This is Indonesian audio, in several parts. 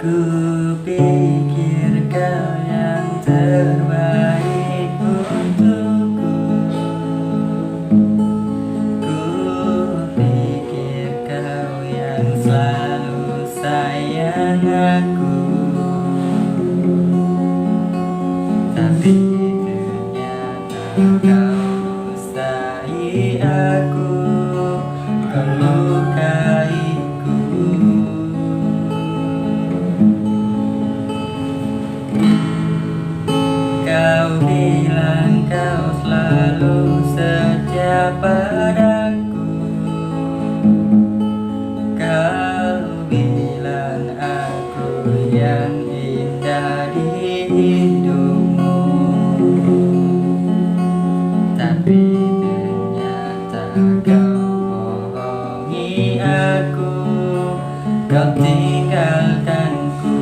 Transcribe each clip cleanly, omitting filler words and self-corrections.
Ku pikir kau yang terbaik untukku. Ku pikir kau yang selalu sayang aku. Tapi ternyata kau dustai aku, kau lukaiku. Kau bilang kau selalu setia padaku. Kau bilang aku yang indah di hidupmu. Tapi ternyata kau bohongi aku, kau tinggalkanku.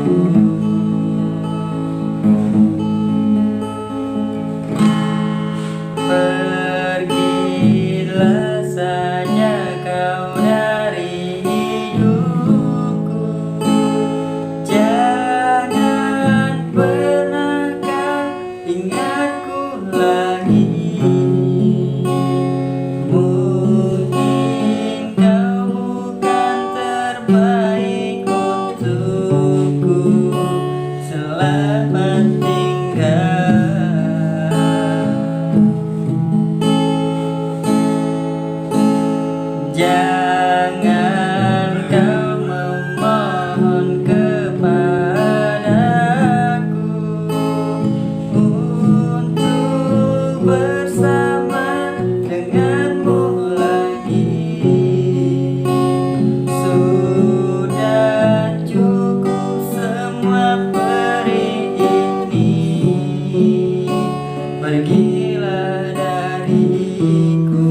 Pergilah saja kau dari hidupku. Jangan pernah kau ingatku lagi. Mungkin kau bukan terbaik untukku. Selamat tinggal. Jangan kau memohon kepadaku untuk bersama denganmu lagi. Sudah cukup semua peri ini. Pergilah dariku.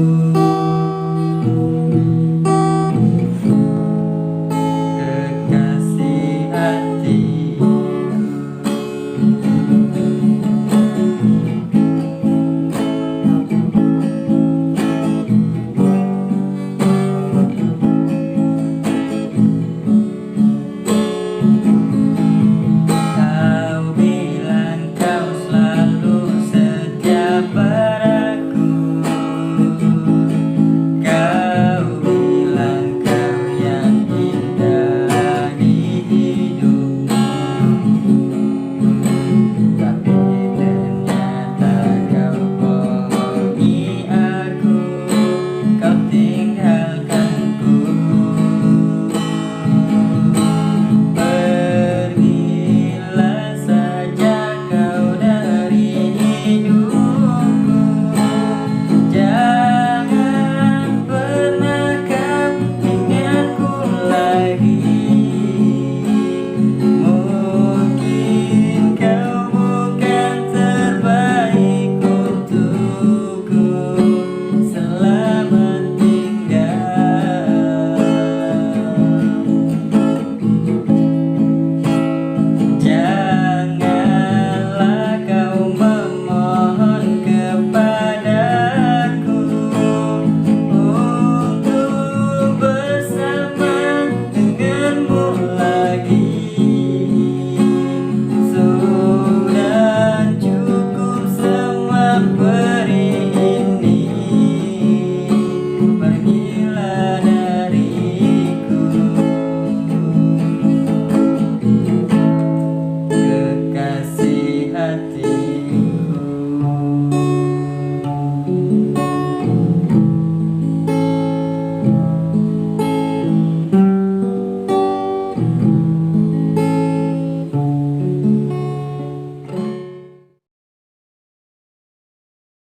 But